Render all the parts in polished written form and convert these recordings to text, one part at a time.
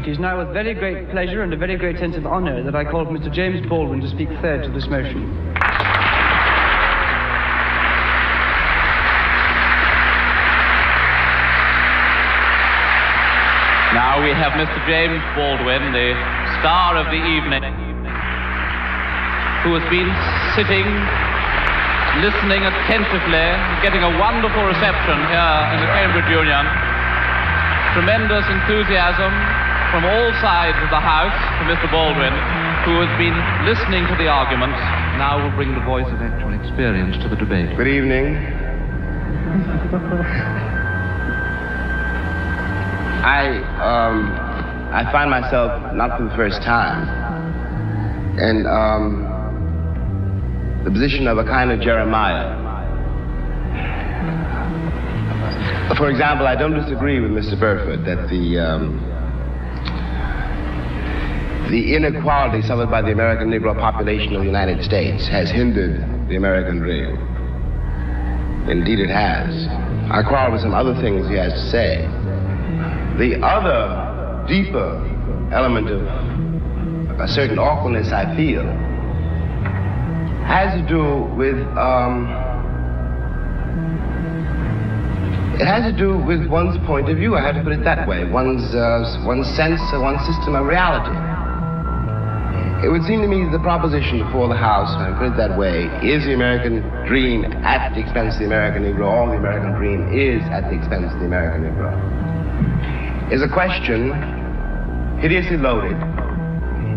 It is now with very great pleasure and a very great sense of honour that I call for Mr. James Baldwin to speak third to this motion. Now we have Mr. James Baldwin, the star of the evening, who has been sitting, listening attentively, getting a wonderful reception here in the Cambridge Union. Tremendous enthusiasm from all sides of the House for Mr. Baldwin, who has been listening to the arguments. Now will bring the voice of actual experience to the debate. Good evening. I find myself, not for the first time, in the position of a kind of Jeremiah. For example, I don't disagree with Mr. Burford that the inequality suffered by the American Negro population of the United States has hindered the American dream. Indeed it has. I quarrel with some other things he has to say. The other, deeper element of a certain awkwardness I feel has to do with one's point of view. I have to put it that way. One's sense of one's system of reality. It would seem to me that the proposition before the House, if I put it that way, is the American dream at the expense of the American Negro, or the American dream is at the expense of the American Negro, is a question hideously loaded,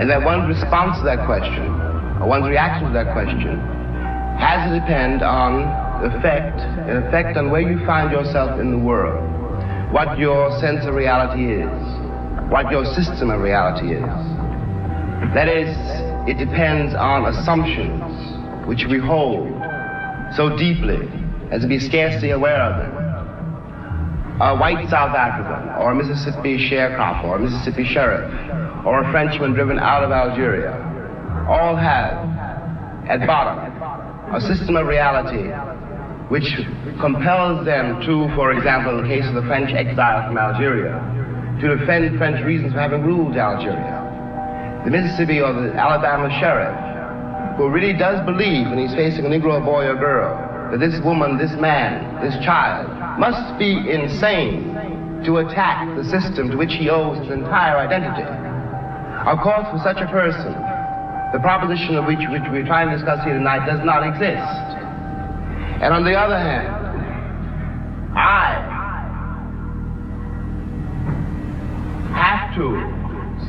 and that one's response to that question, or one's reaction to that question, has to depend on the effect on where you find yourself in the world, what your sense of reality is, what your system of reality is. That is, it depends on assumptions which we hold so deeply as to be scarcely aware of them. A white South African, or a Mississippi sharecropper, or a Mississippi sheriff, or a Frenchman driven out of Algeria, all have, at bottom, a system of reality which compels them to, for example, in the case of the French exile from Algeria, to defend French reasons for having ruled Algeria. The Mississippi or the Alabama sheriff, who really does believe when he's facing a Negro boy or girl, that this woman, this man, this child, must be insane to attack the system to which he owes his entire identity. Of course, for such a person, the proposition of which we're trying to discuss here tonight does not exist. And on the other hand, I have to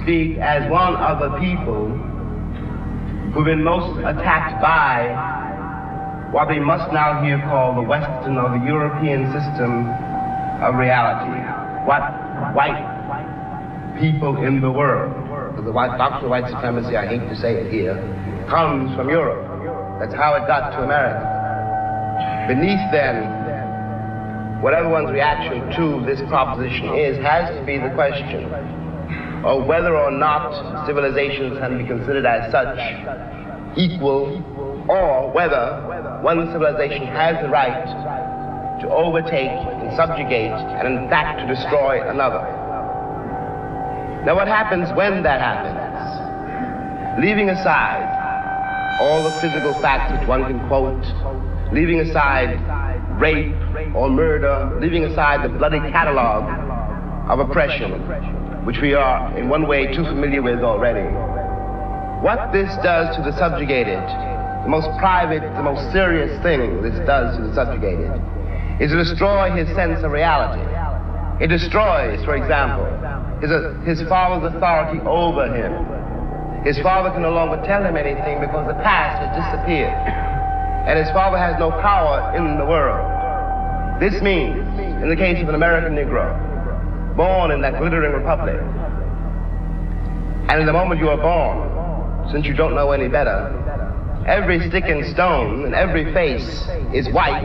speak as one of the people who've been most attacked by what we must now here call the Western or the European system of reality. What white people in the world, the doctrine of white supremacy, I hate to say it here, comes from Europe. That's how it got to America. Beneath then, whatever one's reaction to this proposition is, has to be the question of whether or not civilizations can be considered as such equal, or whether one civilization has the right to overtake and subjugate and in fact to destroy another. Now what happens when that happens? Leaving aside all the physical facts which one can quote, leaving aside rape or murder, leaving aside the bloody catalog of oppression, which we are in one way too familiar with already. What this does to the subjugated, the most private, the most serious thing this does to the subjugated, is to destroy his sense of reality. It destroys, for example, his father's authority over him. His father can no longer tell him anything because the past has disappeared, and his father has no power in the world. This means, in the case of an American Negro, born in that glittering republic, and in the moment you are born, since you don't know any better, every stick and stone and every face is white,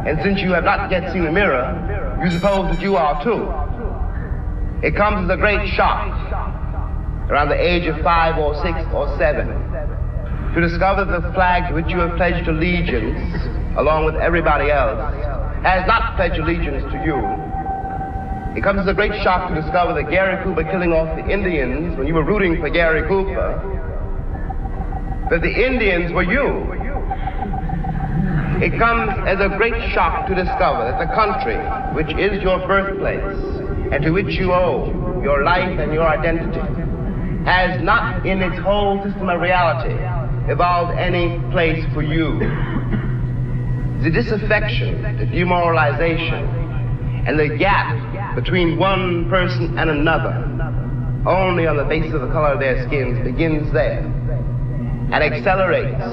and since you have not yet seen a mirror, you suppose that you are too. It comes as a great shock around the age of 5 or 6 or 7 to discover that the flag to which you have pledged allegiance, along with everybody else, has not pledged allegiance to you, It comes as a great shock to discover that Gary Cooper killing off the Indians when you were rooting for Gary Cooper, that the Indians were you. It comes as a great shock to discover that the country, which is your birthplace, and to which you owe your life and your identity, has not in its whole system of reality evolved any place for you. The disaffection, the demoralization, and the gap between one person and another, only on the basis of the color of their skins, begins there and accelerates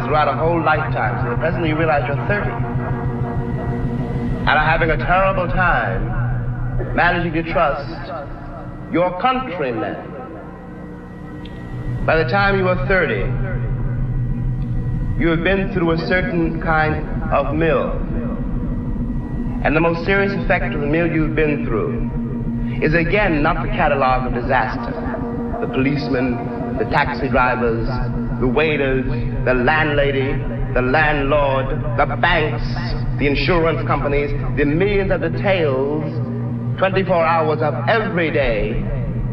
throughout a whole lifetime. So presently you realize you're 30 and are having a terrible time managing to trust your countrymen. By the time you are 30, you have been through a certain kind of mill. And the most serious effect of the mill you've been through is again not the catalog of disaster. The policemen, the taxi drivers, the waiters, the landlady, the landlord, the banks, the insurance companies, the millions of details, 24 hours of every day,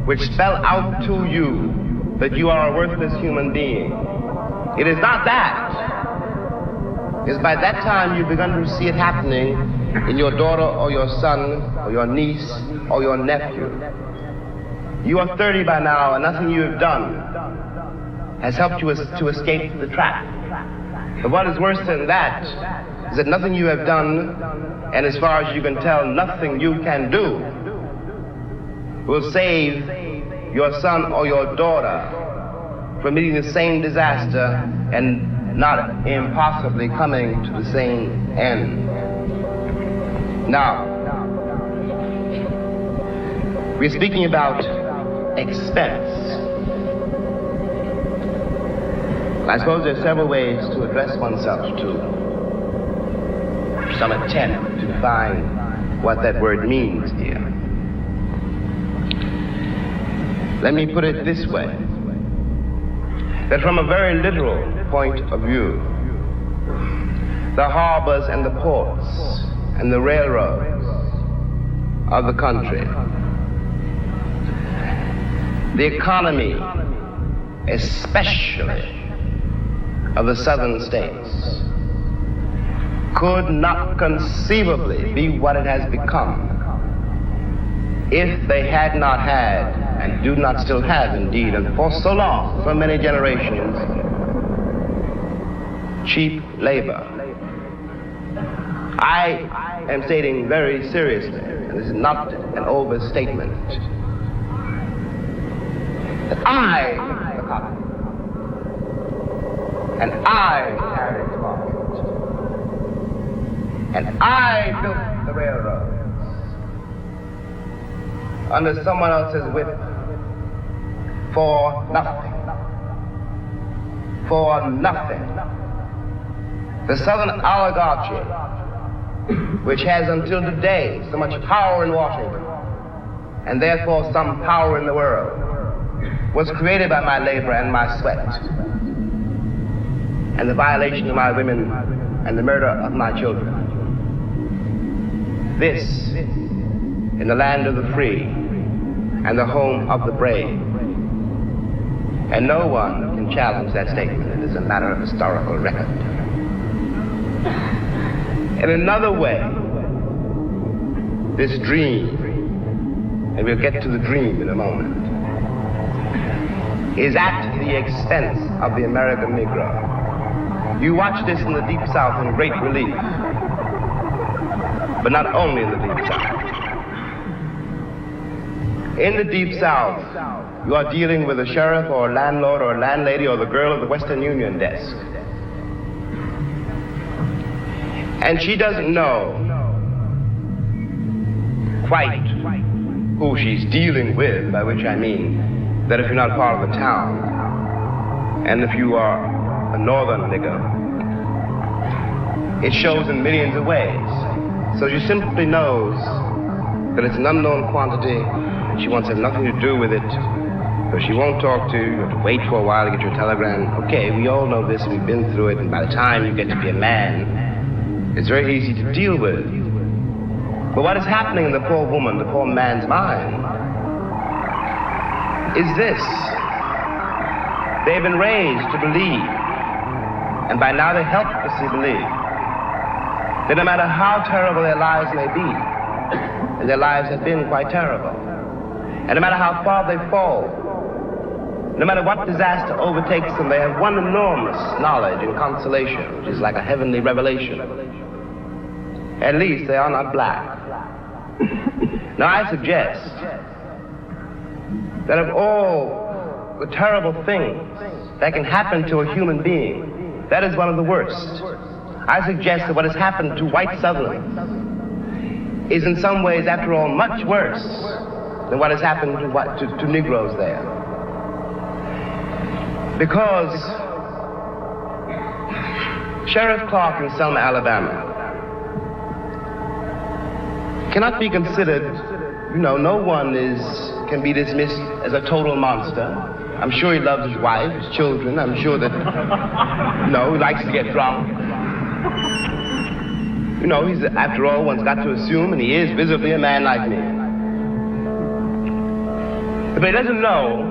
which spell out to you that you are a worthless human being. It is not that. It is by that time you've begun to see it happening in your daughter or your son or your niece or your nephew. You are 30 by now, and nothing you have done has helped you to escape the trap. But what is worse than that is that nothing you have done, and as far as you can tell, nothing you can do, will save your son or your daughter from meeting the same disaster and not impossibly coming to the same end. Now, we're speaking about expense. I suppose there are several ways to address oneself to some attempt to find what that word means here. Let me put it this way, that from a very literal point of view, the harbors and the ports and the railroads of the country, the economy, especially of the southern states, could not conceivably be what it has become if they had not had, and do not still have indeed, and for so long, so many generations, cheap labor. I am stating very seriously, and this is not an overstatement, that I the cotton, and I carried the market, and I built the railroads under someone else's whip for nothing. For nothing. The Southern oligarchy, which has until today so much power in Washington, and therefore some power in the world, was created by my labor and my sweat, and the violation of my women and the murder of my children. This, in the land of the free and the home of the brave. And no one can challenge that statement. It is a matter of historical record. In another way, this dream, and we'll get to the dream in a moment, is at the expense of the American Negro. You watch this in the Deep South in great relief, but not only in the Deep South. In the Deep South, you are dealing with a sheriff or a landlord or a landlady or the girl at the Western Union desk. And she doesn't know quite who she's dealing with, by which I mean that if you're not part of the town, and if you are a northern nigger, it shows in millions of ways. So she simply knows that it's an unknown quantity, and she wants to have nothing to do with it. So she won't talk to you. You have to wait for a while to get your telegram. Okay, we all know this, we've been through it, and by the time you get to be a man, it's very easy to deal with. But what is happening in the poor woman, the poor man's mind, is this. They've been raised to believe, and by now they helplessly believe, that no matter how terrible their lives may be, and their lives have been quite terrible, and no matter how far they fall, no matter what disaster overtakes them, they have one enormous knowledge and consolation, which is like a heavenly revelation. At least they are not black. Now I suggest that of all the terrible things that can happen to a human being, that is one of the worst. I suggest that what has happened to white Southerners is in some ways, after all, much worse than what has happened to Negroes there. Because Sheriff Clark in Selma, Alabama, cannot be considered, no one can be dismissed as a total monster. I'm sure he loves his wife, his children. I'm sure that, he likes to get drunk. He's, after all, one's got to assume, and he is visibly a man like me. But he doesn't know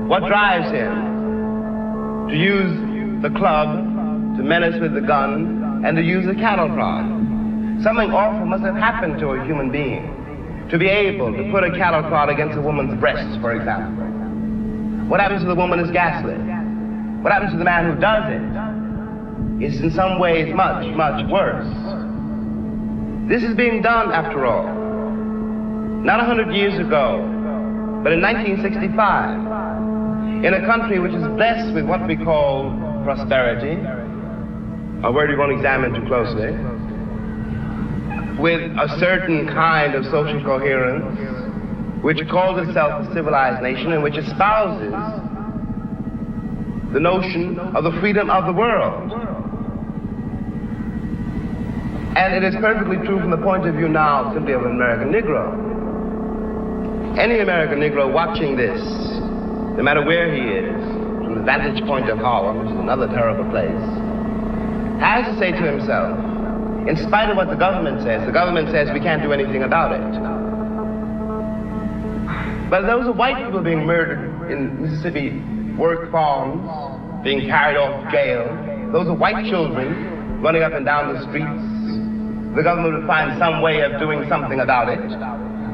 what drives him to use the club, to menace with the gun, and to use the cattle prod. Something awful must have happened to a human being to be able to put a cattle prod against a woman's breast, for example. What happens to the woman is ghastly. What happens to the man who does it is in some ways much, much worse. This is being done, after all, not 100 years ago, but in 1965, in a country which is blessed with what we call prosperity, a word we won't examine too closely, with a certain kind of social coherence, which calls itself a civilized nation and which espouses the notion of the freedom of the world. And it is perfectly true from the point of view now simply of an American Negro. Any American Negro watching this, no matter where he is, from the vantage point of Harlem, which is another terrible place, has to say to himself, in spite of what the government says we can't do anything about it. But those are white people being murdered in Mississippi work farms, being carried off to jail. Those are white children running up and down the streets. The government would find some way of doing something about it.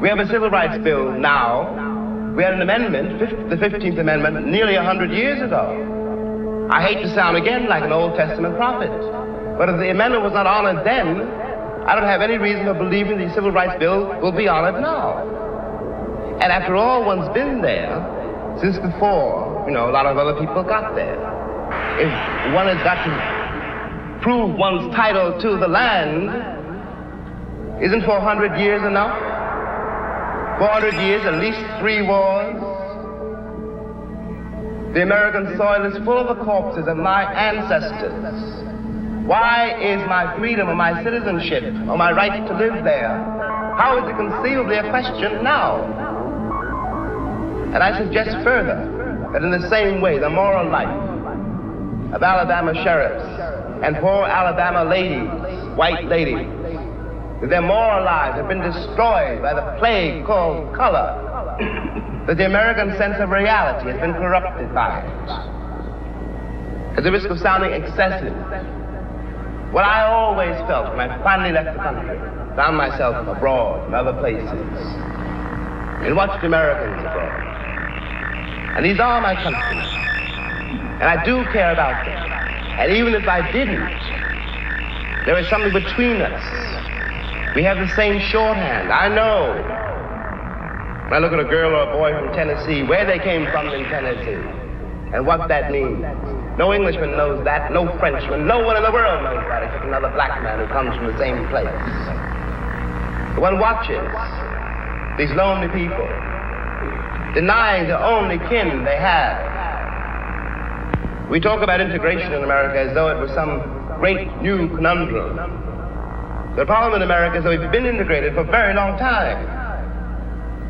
We have a civil rights bill now. We had an amendment, the 15th Amendment, nearly 100 years ago. I hate to sound again like an Old Testament prophet, but if the amendment was not honored then, I don't have any reason for believing the civil rights bill will be honored now. And after all, one's been there since before, a lot of other people got there. If one has got to prove one's title to the land, isn't 400 years enough? 400 years, at least 3 wars. The American soil is full of the corpses of my ancestors. Why is my freedom or my citizenship or my right to live there, how is it conceivably a question now? And I suggest further that in the same way, the moral life of Alabama sheriffs and poor Alabama ladies, white ladies, that their moral lives have been destroyed by the plague called color, that the American sense of reality has been corrupted by it. At the risk of sounding excessive, what I always felt when I finally left the country, found myself abroad in other places, and watched Americans abroad. And these are my countrymen, and I do care about them. And even if I didn't, there is something between us. We have the same shorthand. I know. When I look at a girl or a boy from Tennessee, where they came from in Tennessee, and what that means. No Englishman knows that, no Frenchman, no one in the world knows that except another black man who comes from the same place. But one watches these lonely people denying the only kin they have. We talk about integration in America as though it was some great new conundrum. The problem in America is that we've been integrated for a very long time.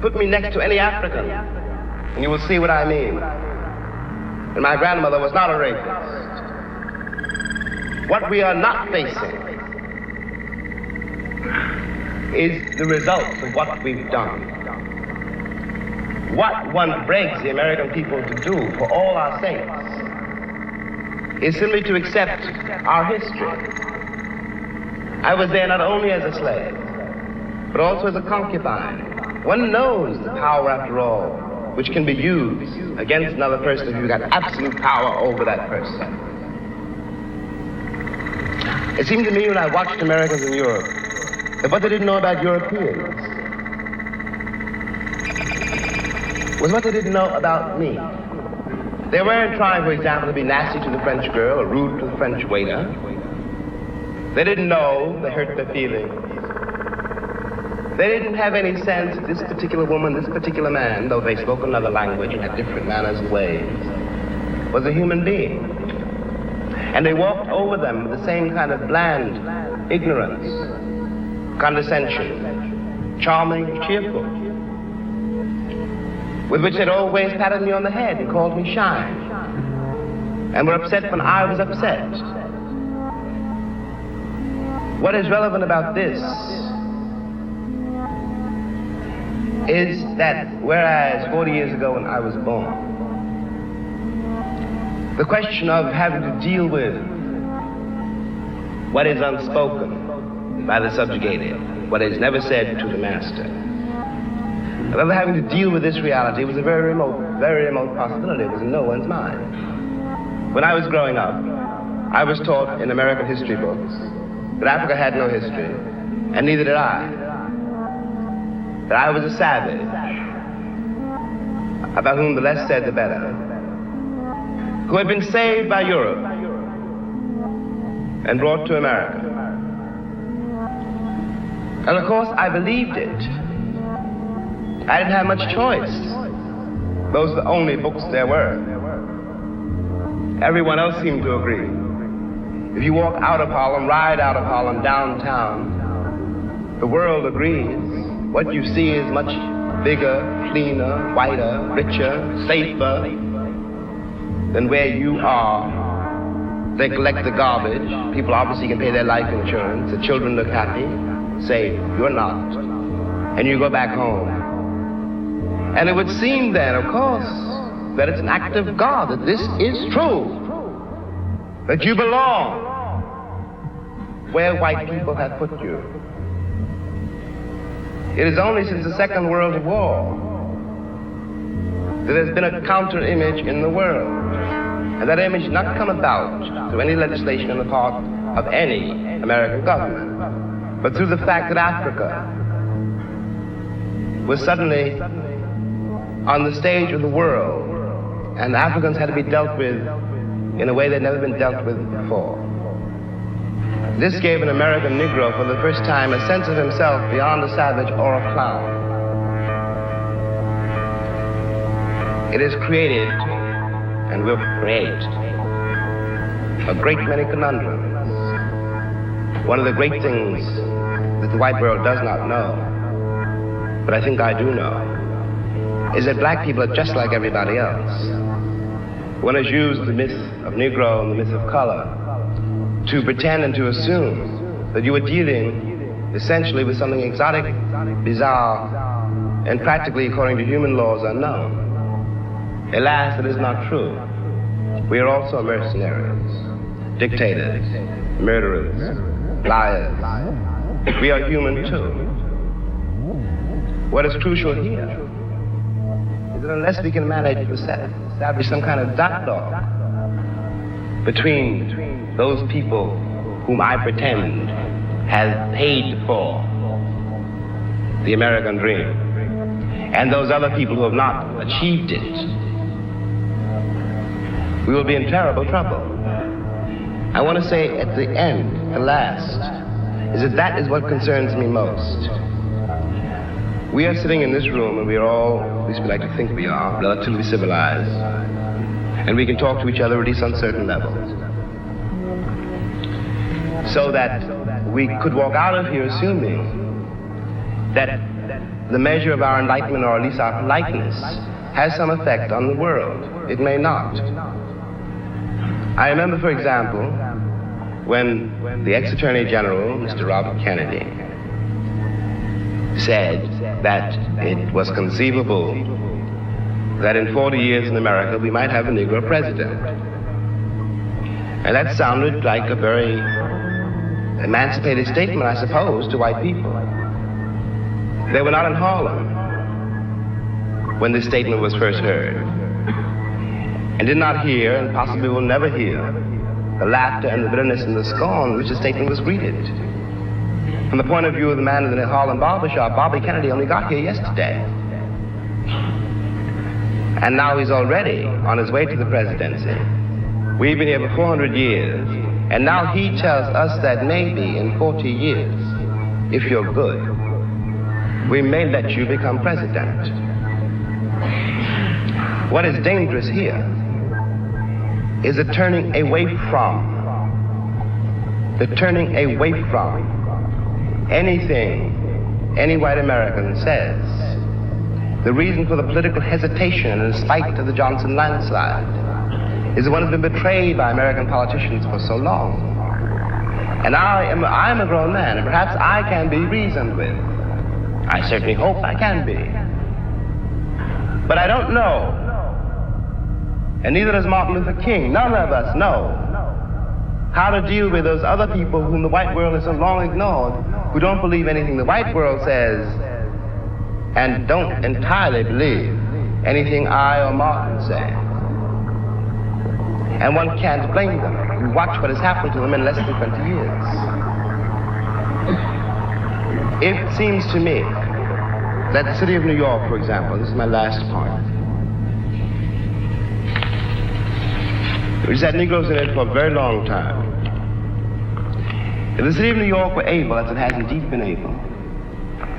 Put me next to any African, and you will see what I mean. And my grandmother was not a rapist. What we are not facing is the result of what we've done. What one begs the American people to do for all our sakes is simply to accept our history. I was there not only as a slave, but also as a concubine. One knows the power, after all, which can be used against another person if you've got absolute power over that person. It seemed to me when I watched Americans in Europe that what they didn't know about Europeans was what they didn't know about me. They weren't trying, for example, to be nasty to the French girl or rude to the French waiter. They didn't know they hurt their feelings. They didn't have any sense that this particular woman, this particular man, though they spoke another language and had different manners and ways, was a human being. And they walked over them with the same kind of bland ignorance, condescension, charming, cheerful, with which they'd always patted me on the head and called me shy, and were upset when I was upset. What is relevant about this is that whereas 40 years ago when I was born, the question of having to deal with what is unspoken by the subjugated, what is never said to the master, of having to deal with this reality was a very remote possibility. It was in no one's mind. When I was growing up, I was taught in American history books that Africa had no history, and neither did I. That I was a savage, about whom the less said the better, who had been saved by Europe and brought to America. And of course, I believed it. I didn't have much choice. Those were the only books there were. Everyone else seemed to agree. If you walk out of Harlem, ride out of Harlem, downtown, the world agrees. What you see is much bigger, cleaner, whiter, richer, safer than where you are. They collect the garbage. People obviously can pay their life insurance. The children look happy. Say, you're not. And you go back home. And it would seem then, of course, that it's an act of God, that this is true. That you belong where white people have put you. It is only since the Second World War that there's been a counter-image in the world. And that image has not come about through any legislation on the part of any American government, but through the fact that Africa was suddenly on the stage of the world, and Africans had to be dealt with in a way they'd never been dealt with before. This gave an American Negro for the first time a sense of himself beyond a savage or a clown. It has created, and will create, a great many conundrums. One of the great things that the white world does not know, but I think I do know, is that black people are just like everybody else. One has used the myth of Negro and the myth of color to pretend and to assume that you are dealing essentially with something exotic, bizarre, and practically, according to human laws, unknown. Alas, that is not true. We are also mercenaries, dictators, murderers, liars. We are human too. What is crucial here is that unless we can manage to establish some kind of dialogue between those people whom I pretend have paid for the American dream and those other people who have not achieved it, we will be in terrible trouble. I want to say at the end, the last, is that that is what concerns me most. We are sitting in this room and we are all, at least we like to think we are, relatively civilized. And we can talk to each other at least on certain levels. So that we could walk out of here assuming that the measure of our enlightenment, or at least our politeness, has some effect on the world. It may not. I remember, for example, when the ex-Attorney General, Mr. Robert Kennedy, said that it was conceivable that in 40 years in America we might have a Negro president. And that sounded like a very emancipated statement, I suppose, to white people. They were not in Harlem when this statement was first heard, and did not hear, and possibly will never hear, the laughter and the bitterness and the scorn with which the statement was greeted. From the point of view of the man in the Harlem barbershop, Bobby Kennedy only got here yesterday. And now he's already on his way to the presidency. We've been here for 400 years, and now he tells us that maybe in 40 years, if you're good, we may let you become president. What is dangerous here is the turning away from anything any white American says. The reason for the political hesitation in spite of the Johnson landslide is the one who's been betrayed by American politicians for so long. And I'm a grown man, and perhaps I can be reasoned with. I certainly hope I can be. But I don't know, and neither does Martin Luther King, none of us know how to deal with those other people whom the white world has so long ignored, who don't believe anything the white world says, and don't entirely believe anything I or Martin say. And one can't blame them. You watch what has happened to them in less than 20 years. It seems to me that the city of New York, for example, this is my last point, which has had Negroes in it for a very long time. If the city of New York were able, as it has indeed been able,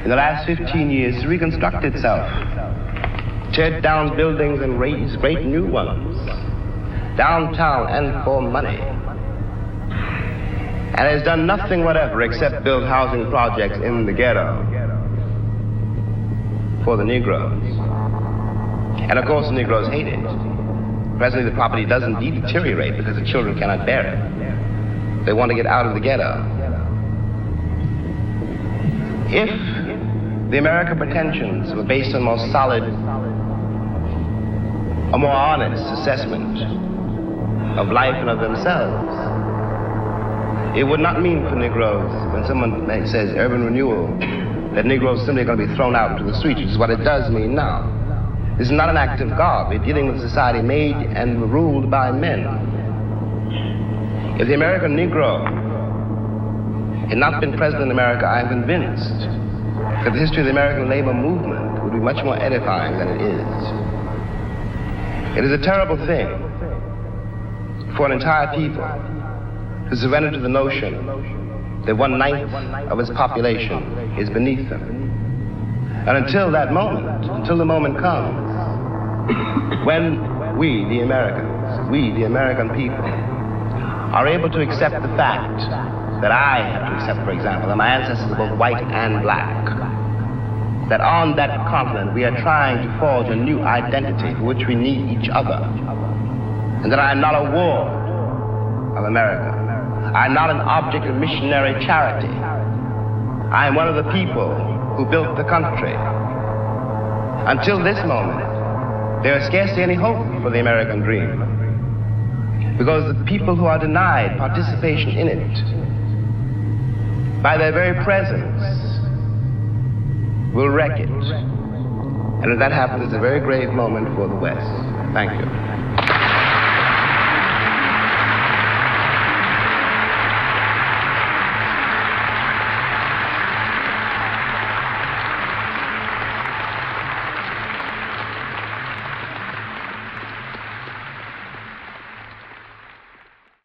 in the last 15 years to reconstruct itself, tear down buildings and raise great new ones, downtown and for money, and has done nothing whatever except build housing projects in the ghetto for the Negroes. And of course the Negroes hate it. Presently the property does indeed deteriorate because the children cannot bear it. They want to get out of the ghetto. If the American pretensions were based on more solid, a more honest assessment of life and of themselves, it would not mean for Negroes, when someone says urban renewal, that Negroes simply are going to be thrown out into the streets, which is what it does mean now. This is not an act of God. We're dealing with a society made and ruled by men. If the American Negro had not been present in America, I am convinced that the history of the American labor movement would be much more edifying than it is. It is a terrible thing for an entire people to surrender to the notion that 1/9 of its population is beneath them. And until that moment, until the moment comes when we, the Americans, we, the American people, are able to accept the fact that I have to accept, for example, that my ancestors were both white and black, that on that continent we are trying to forge a new identity for which we need each other, and that I am not a ward of America. I am not an object of missionary charity. I am one of the people who built the country. Until this moment, there is scarcely any hope for the American dream, because the people who are denied participation in it, by their very presence, will wreck it. And if that happens, it's a very grave moment for the West. Thank you.